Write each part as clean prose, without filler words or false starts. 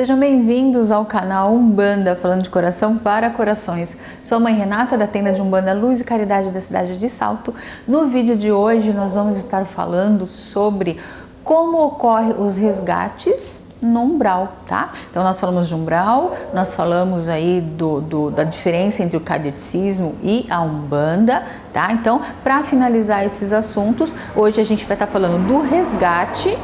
Sejam bem-vindos ao canal Umbanda, falando de coração para corações. Sou a mãe Renata, da tenda de Umbanda Luz e Caridade da cidade de Salto. No vídeo de hoje nós vamos estar falando sobre como ocorrem os resgates no umbral, tá? Então nós falamos de umbral, nós falamos aí da diferença entre o kardecismo e a Umbanda, tá? Então, para finalizar esses assuntos, hoje a gente vai estar falando do resgate.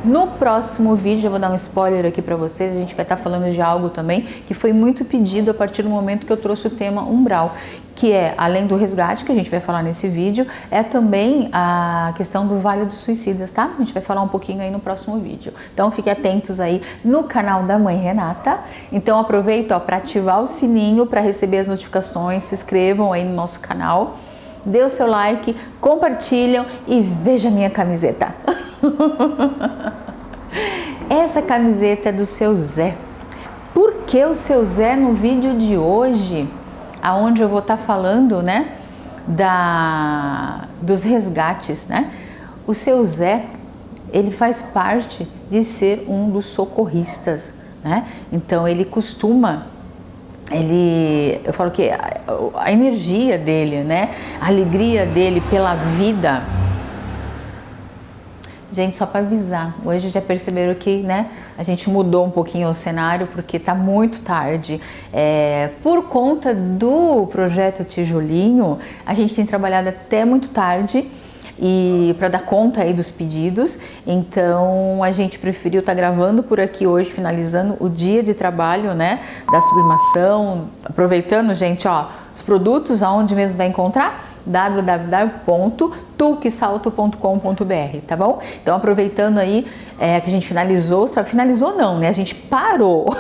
No próximo vídeo, eu vou dar um spoiler aqui para vocês, a gente vai estar falando de algo também que foi muito pedido a partir do momento que eu trouxe o tema umbral, que é, além do resgate, que a gente vai falar nesse vídeo, é também a questão do Vale dos Suicidas, tá? A gente vai falar um pouquinho aí no próximo vídeo. Então, fiquem atentos aí no canal da Mãe Renata. Então, aproveita para ativar o sininho para receber as notificações, se inscrevam aí no nosso canal, dê o seu like, compartilham e veja a minha camiseta. Essa camiseta é do seu Zé. Por que o seu Zé no vídeo de hoje, aonde eu vou estar falando, né, dos resgates, né? O seu Zé, ele faz parte de ser um dos socorristas, né? Então ele costuma, eu falo que a energia dele, né, a alegria dele pela vida. Gente, só para avisar, hoje já perceberam que, né, a gente mudou um pouquinho o cenário porque tá muito tarde. Por conta do projeto Tijolinho, a gente tem trabalhado até muito tarde e para dar conta aí dos pedidos. Então a gente preferiu estar gravando por aqui hoje, finalizando o dia de trabalho, né, da sublimação, aproveitando, gente, ó, os produtos aonde mesmo vai encontrar? www.tuquesalto.com.br, tá bom? Então, aproveitando aí que a gente finalizou não, né? A gente parou,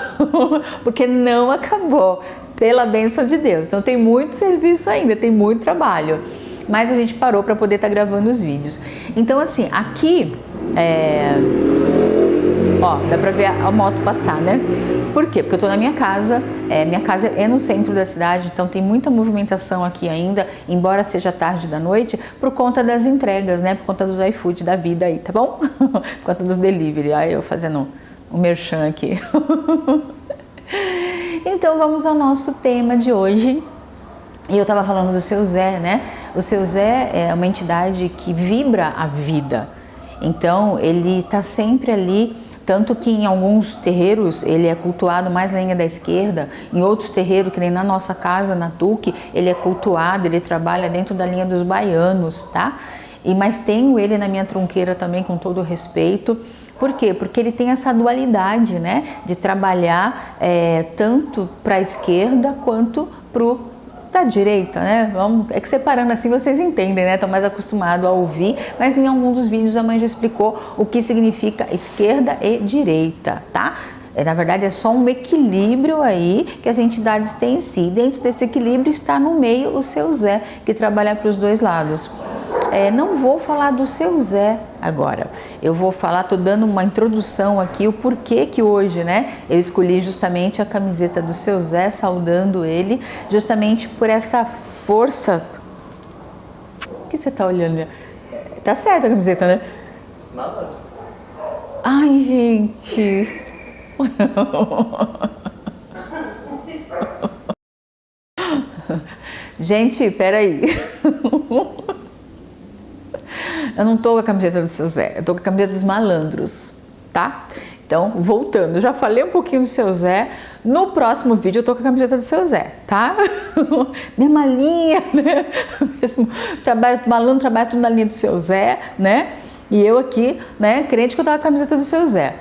porque não acabou, pela bênção de Deus. Então, tem muito serviço ainda, tem muito trabalho, mas a gente parou para poder estar gravando os vídeos. Então, assim, aqui, ó, dá para ver a moto passar, né? Por quê? Porque eu tô na minha casa é no centro da cidade, então tem muita movimentação aqui ainda, embora seja tarde da noite, por conta das entregas, né? Por conta dos iFood da vida aí, tá bom? Por conta dos delivery, aí eu fazendo um merchan aqui. Então vamos ao nosso tema de hoje. E eu tava falando do seu Zé, né? O seu Zé é uma entidade que vibra a vida, então ele tá sempre ali. Tanto que em alguns terreiros ele é cultuado mais na linha da esquerda, em outros terreiros, que nem na nossa casa, na Tuque, ele é cultuado, ele trabalha dentro da linha dos baianos, tá? Mas tenho ele na minha tronqueira também, com todo o respeito. Por quê? Porque ele tem essa dualidade, né? De trabalhar tanto para a esquerda quanto para da direita, né? É que separando assim vocês entendem, né? Estão mais acostumados a ouvir, mas em algum dos vídeos a mãe já explicou o que significa esquerda e direita, tá? Na verdade é só um equilíbrio aí que as entidades têm em si. Dentro desse equilíbrio está no meio o seu Zé, que trabalha para os dois lados. Não vou falar do seu Zé agora, eu vou falar, tô dando uma introdução aqui, o porquê que hoje, né, eu escolhi justamente a camiseta do seu Zé, saudando ele, justamente por essa força. O que você tá olhando? Tá certo a camiseta, né? Nada. Ai, gente. Gente, peraí. Eu não tô com a camiseta do seu Zé, eu tô com a camiseta dos malandros, tá? Então, voltando, eu já falei um pouquinho do seu Zé, no próximo vídeo eu tô com a camiseta do seu Zé, tá? Mesma linha, né? Mesmo malandro trabalha tudo na linha do seu Zé, né? E eu aqui, né, crente que eu tava com a camiseta do seu Zé.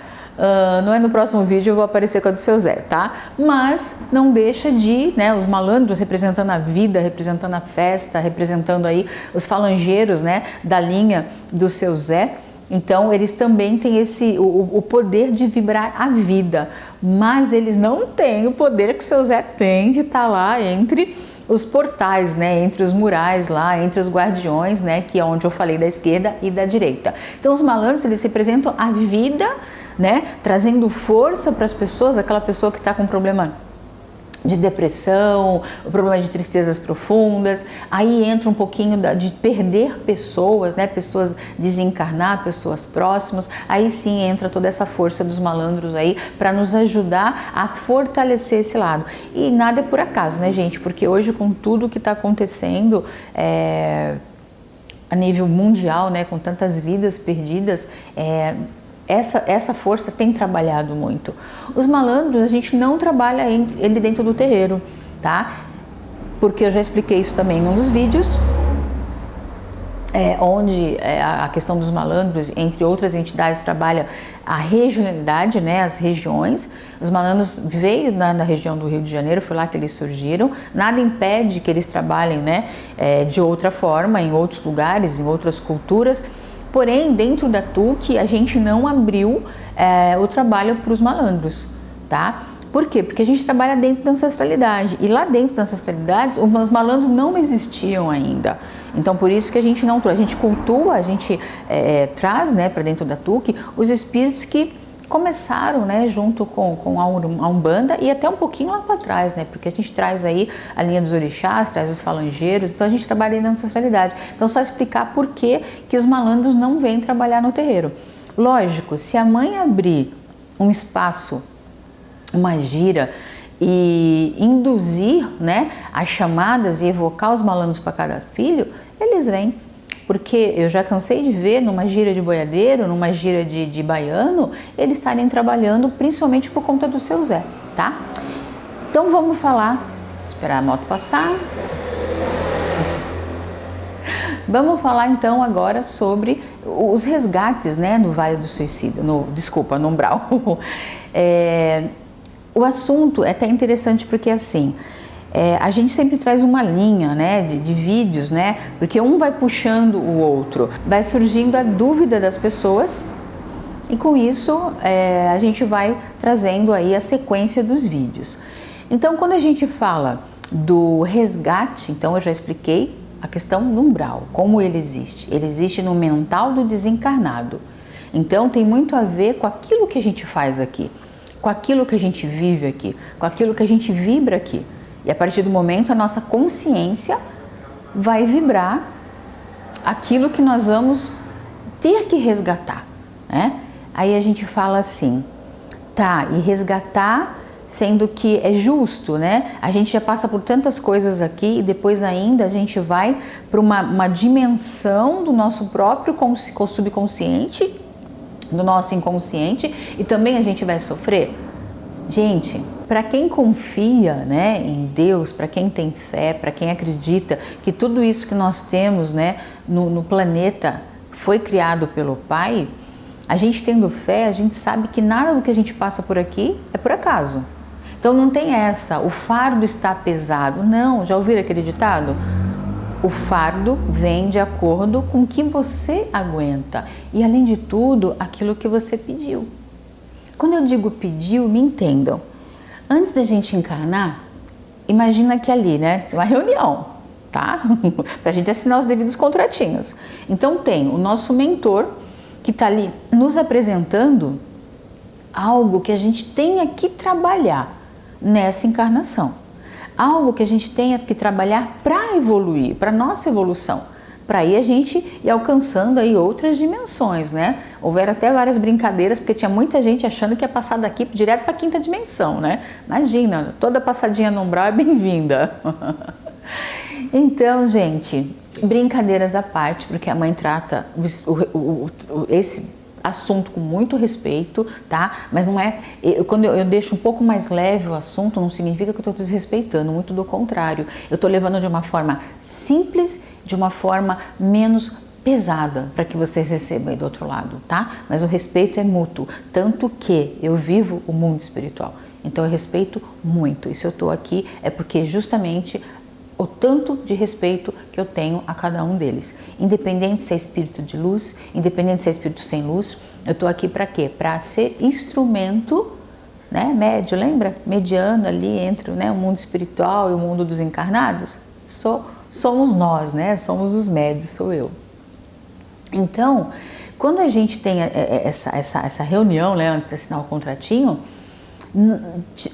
Não é no próximo vídeo, eu vou aparecer com a do seu Zé, tá? Mas não deixa de, né, os malandros representando a vida, representando a festa, representando aí os falangeiros, né, da linha do seu Zé. Então, eles também têm o poder de vibrar a vida, mas eles não têm o poder que o seu Zé tem de estar lá entre os portais, né, entre os murais lá, entre os guardiões, né, que é onde eu falei da esquerda e da direita. Então, os malandros, eles representam a vida, né, trazendo força para as pessoas, aquela pessoa que está com problema de depressão, o problema de tristezas profundas, aí entra um pouquinho de perder pessoas, né, pessoas desencarnar, pessoas próximas, aí sim entra toda essa força dos malandros aí para nos ajudar a fortalecer esse lado. E nada é por acaso, né, gente, porque hoje com tudo que está acontecendo a nível mundial, né, com tantas vidas perdidas, essa força tem trabalhado muito. Os malandros, a gente não trabalha ele dentro do terreiro, tá? Porque eu já expliquei isso também em um dos vídeos, onde a questão dos malandros, entre outras entidades, trabalha a regionalidade, né, as regiões. Os malandros veio na região do Rio de Janeiro, foi lá que eles surgiram. Nada impede que eles trabalhem, né, de outra forma, em outros lugares, em outras culturas. Porém, dentro da TUC, a gente não abriu o trabalho para os malandros, tá? Por quê? Porque a gente trabalha dentro da ancestralidade, e lá dentro da ancestralidade, os malandros não existiam ainda. Então, por isso que a gente não trouxe, a gente cultua, a gente traz, né, para dentro da TUC os espíritos que começaram, né, junto com a Umbanda e até um pouquinho lá para trás, né, porque a gente traz aí a linha dos orixás, traz os falangeiros, então a gente trabalha aí na ancestralidade. Então, só explicar por que os malandros não vêm trabalhar no terreiro. Lógico, se a mãe abrir um espaço, uma gira e induzir, né, as chamadas e evocar os malandros para cada filho, eles vêm. Porque eu já cansei de ver numa gira de boiadeiro, numa gira de baiano, eles estarem trabalhando principalmente por conta do seu Zé, tá? Então vamos falar, esperar a moto passar. Vamos falar então agora sobre os resgates, né, no Vale do Suicida, no Umbral. O assunto é até interessante porque assim, a gente sempre traz uma linha, né, de vídeos, né, porque um vai puxando o outro, vai surgindo a dúvida das pessoas e com isso a gente vai trazendo aí a sequência dos vídeos. Então, quando a gente fala do resgate, então eu já expliquei a questão do umbral, como ele existe no mental do desencarnado. Então, tem muito a ver com aquilo que a gente faz aqui, com aquilo que a gente vive aqui, com aquilo que a gente vibra aqui. E a partir do momento a nossa consciência vai vibrar aquilo que nós vamos ter que resgatar, né? Aí a gente fala assim, tá, e resgatar sendo que é justo, né? A gente já passa por tantas coisas aqui e depois ainda a gente vai para uma dimensão do nosso próprio subconsciente, do nosso inconsciente, e também a gente vai sofrer. Gente, para quem confia, né, em Deus, para quem tem fé, para quem acredita que tudo isso que nós temos, né, no planeta foi criado pelo Pai, a gente tendo fé, a gente sabe que nada do que a gente passa por aqui é por acaso. Então não tem essa, o fardo está pesado. Não, já ouviram aquele ditado? O fardo vem de acordo com o que você aguenta e, além de tudo, aquilo que você pediu. Quando eu digo pediu, me entendam. Antes da gente encarnar, imagina que ali, né, uma reunião, tá? Pra gente assinar os devidos contratinhos. Então tem o nosso mentor que tá ali nos apresentando algo que a gente tenha que trabalhar nessa encarnação. Algo que a gente tenha que trabalhar para evoluir, para nossa evolução. Para aí a gente ir alcançando aí outras dimensões, né? Houveram até várias brincadeiras, porque tinha muita gente achando que ia passar daqui direto para a quinta dimensão, né? Imagina, toda passadinha no umbral é bem-vinda. Então, gente, brincadeiras à parte, porque a mãe trata esse assunto com muito respeito, tá? Mas não é... Quando eu deixo um pouco mais leve o assunto, não significa que eu estou desrespeitando, muito do contrário. Eu estou levando de uma forma simples, de uma forma menos pesada, para que vocês recebam aí do outro lado, tá? Mas o respeito é mútuo, tanto que eu vivo o mundo espiritual. Então eu respeito muito. E se eu estou aqui é porque justamente o tanto de respeito que eu tenho a cada um deles. Independente se é espírito de luz, independente se é espírito sem luz, eu estou aqui para quê? Para ser instrumento, né, médio, lembra? Mediano ali entre, né, o mundo espiritual e o mundo dos encarnados. Somos nós, né? Somos os médios, sou eu. Então, quando a gente tem essa reunião, né, antes de assinar o contratinho,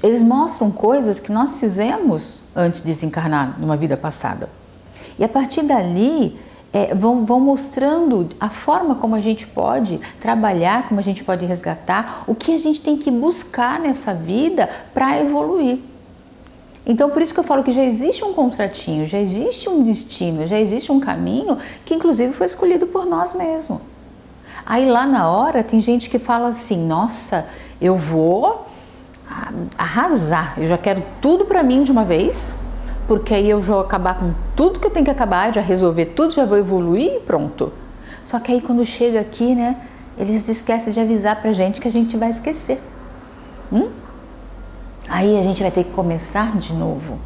eles mostram coisas que nós fizemos antes de desencarnar numa vida passada. E a partir dali, vão mostrando a forma como a gente pode trabalhar, como a gente pode resgatar, o que a gente tem que buscar nessa vida para evoluir. Então, por isso que eu falo que já existe um contratinho, já existe um destino, já existe um caminho que inclusive foi escolhido por nós mesmos. Aí lá na hora tem gente que fala assim, nossa, eu vou arrasar, eu já quero tudo para mim de uma vez, porque aí eu já vou acabar com tudo que eu tenho que acabar, já resolver tudo, já vou evoluir e pronto. Só que aí quando chega aqui, né, eles esquecem de avisar pra gente que a gente vai esquecer. Aí a gente vai ter que começar de novo.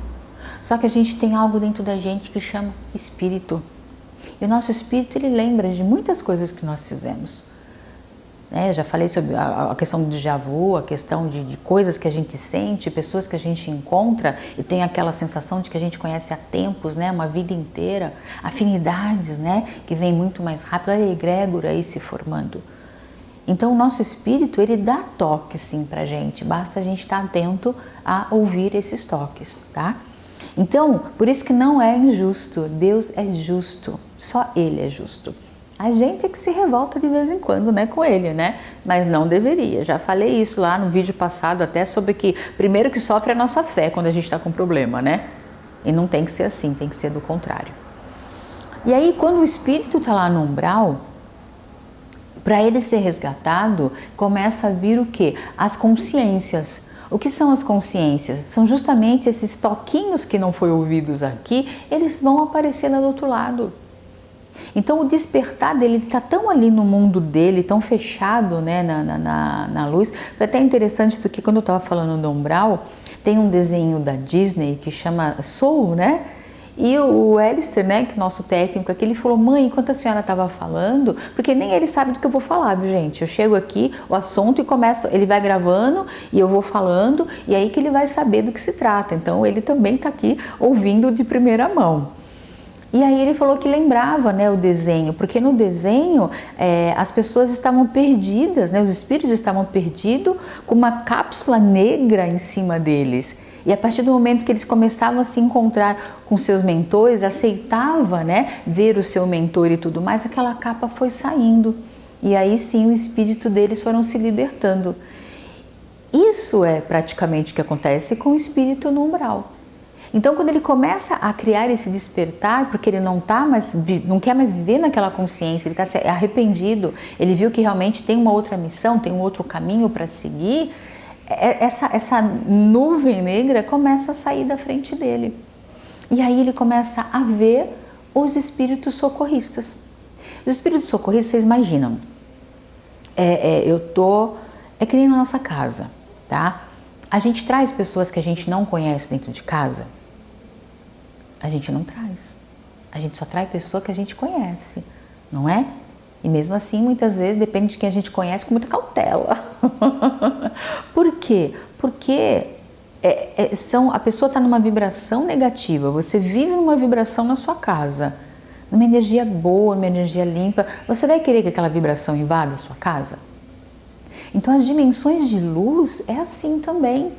Só que a gente tem algo dentro da gente que chama espírito. E o nosso espírito, ele lembra de muitas coisas que nós fizemos. Eu já falei sobre a questão do déjà vu, a questão de coisas que a gente sente, pessoas que a gente encontra e tem aquela sensação de que a gente conhece há tempos, né, uma vida inteira, afinidades, né, que vem muito mais rápido, olha a egrégora aí se formando. Então o nosso espírito, ele dá toques sim pra gente, basta a gente estar atento a ouvir esses toques, tá? Então, por isso que não é injusto, Deus é justo, só Ele é justo. A gente é que se revolta de vez em quando, né, com ele, né? Mas não deveria. Já falei isso lá no vídeo passado até sobre que primeiro que sofre a nossa fé quando a gente está com problema, né? E não tem que ser assim, tem que ser do contrário. E aí quando o espírito está lá no umbral, para ele ser resgatado, começa a vir o quê? As consciências. O que são as consciências? São justamente esses toquinhos que não foram ouvidos aqui, eles vão aparecer lá do outro lado. Então o despertar dele está tão ali no mundo dele, tão fechado, né, na luz. Foi até interessante porque quando eu estava falando do umbral, tem um desenho da Disney que chama Soul, né? E o Alistair, né, que é nosso técnico aqui, ele falou, mãe, enquanto a senhora estava falando, porque nem ele sabe do que eu vou falar, viu, gente? Eu chego aqui, o assunto e começo, ele vai gravando e eu vou falando, e aí que ele vai saber do que se trata. Então ele também está aqui ouvindo de primeira mão. E aí ele falou que lembrava, né, o desenho, porque no desenho as pessoas estavam perdidas, né, os espíritos estavam perdidos com uma cápsula negra em cima deles. E a partir do momento que eles começavam a se encontrar com seus mentores, aceitava, né, ver o seu mentor e tudo mais, aquela capa foi saindo. E aí sim o espírito deles foram se libertando. Isso é praticamente o que acontece com o espírito no umbral. Então, quando ele começa a criar esse despertar, porque ele não quer mais viver naquela consciência, ele está arrependido, ele viu que realmente tem uma outra missão, tem um outro caminho para seguir, essa nuvem negra começa a sair da frente dele. E aí ele começa a ver os espíritos socorristas. Os espíritos socorristas, vocês imaginam, é que nem na nossa casa, tá? A gente traz pessoas que a gente não conhece dentro de casa? A gente não traz. A gente só traz pessoa que a gente conhece, não é? E mesmo assim, muitas vezes, depende de quem a gente conhece, com muita cautela. Por quê? Porque a pessoa está numa vibração negativa, você vive numa vibração na sua casa, numa energia boa, numa energia limpa, você vai querer que aquela vibração invada a sua casa? Então as dimensões de luz é assim também.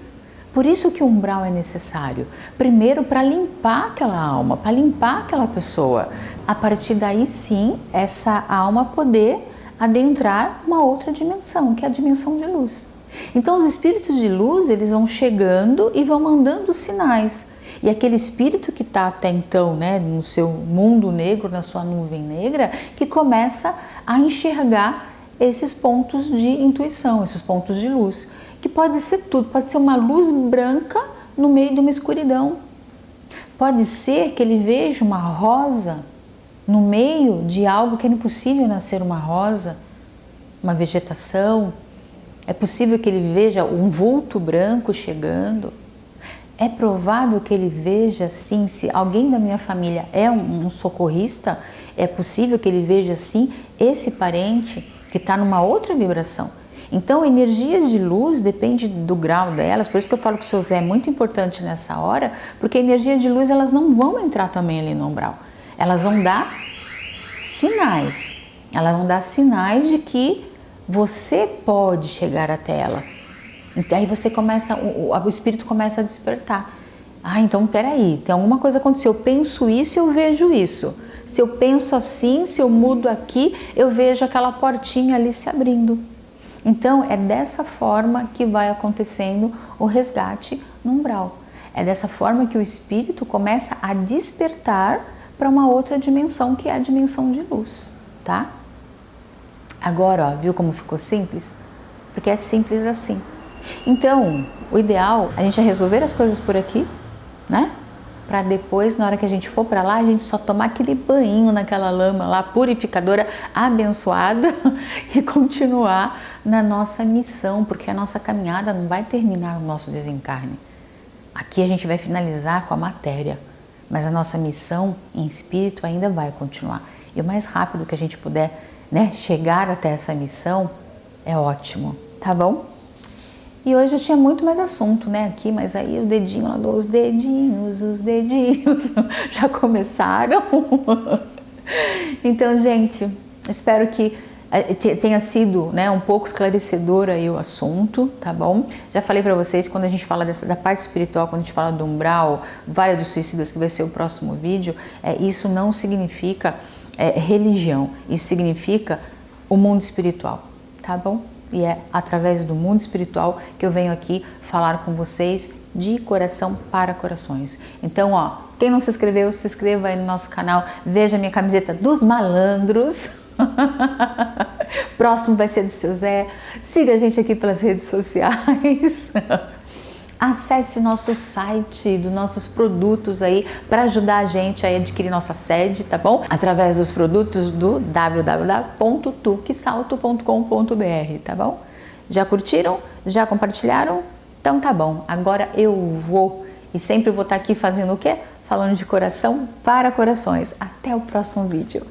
Por isso que o umbral é necessário. Primeiro para limpar aquela alma, para limpar aquela pessoa. A partir daí sim, essa alma poder adentrar uma outra dimensão, que é a dimensão de luz. Então os espíritos de luz, eles vão chegando e vão mandando sinais. E aquele espírito que está até então, né, no seu mundo negro, na sua nuvem negra, que começa a enxergar esses pontos de intuição, esses pontos de luz. Que pode ser tudo, pode ser uma luz branca no meio de uma escuridão. Pode ser que ele veja uma rosa no meio de algo que é impossível nascer uma rosa, uma vegetação. É possível que ele veja um vulto branco chegando. É provável que ele veja, sim, se alguém da minha família é um socorrista, é possível que ele veja, sim, esse parente que está numa outra vibração. Então, energias de luz depende do grau delas, por isso que eu falo que o seu Zé é muito importante nessa hora, porque energias de luz elas não vão entrar também ali no umbral. Elas vão dar sinais. Elas vão dar sinais de que você pode chegar até ela. Então aí você começa, o espírito começa a despertar. Ah, então peraí, tem alguma coisa acontecendo. Eu penso isso, eu vejo isso. Se eu penso assim, se eu mudo aqui, eu vejo aquela portinha ali se abrindo. Então é dessa forma que vai acontecendo o resgate no umbral. É dessa forma que o espírito começa a despertar para uma outra dimensão, que é a dimensão de luz, tá? Agora, ó, viu como ficou simples? Porque é simples assim. Então, o ideal é a gente resolver as coisas por aqui, né? Para depois, na hora que a gente for para lá, a gente só tomar aquele banho naquela lama lá purificadora, abençoada e continuar na nossa missão, porque a nossa caminhada não vai terminar no nosso desencarne. Aqui a gente vai finalizar com a matéria, mas a nossa missão em espírito ainda vai continuar. E o mais rápido que a gente puder, né, chegar até essa missão é ótimo, tá bom? E hoje eu tinha muito mais assunto, né, aqui, mas aí o dedinho lá, os dedinhos já começaram. Então, gente, espero que tenha sido, né, um pouco esclarecedor aí o assunto, tá bom? Já falei para vocês, quando a gente fala da parte espiritual, quando a gente fala do umbral, Vale dos Suicidas, que vai ser o próximo vídeo, isso não significa religião, isso significa o mundo espiritual, tá bom? E é através do mundo espiritual que eu venho aqui falar com vocês de coração para corações. Então, ó, quem não se inscreveu, se inscreva aí no nosso canal, veja a minha camiseta dos malandros. Próximo vai ser do seu Zé. Siga a gente aqui pelas redes sociais. Acesse nosso site dos nossos produtos aí para ajudar a gente a adquirir nossa sede, tá bom? Através dos produtos do www.tuquesalto.com.br, tá bom? Já curtiram? Já compartilharam? Então tá bom. Agora eu vou e sempre vou estar aqui fazendo o quê? Falando de coração para corações. Até o próximo vídeo.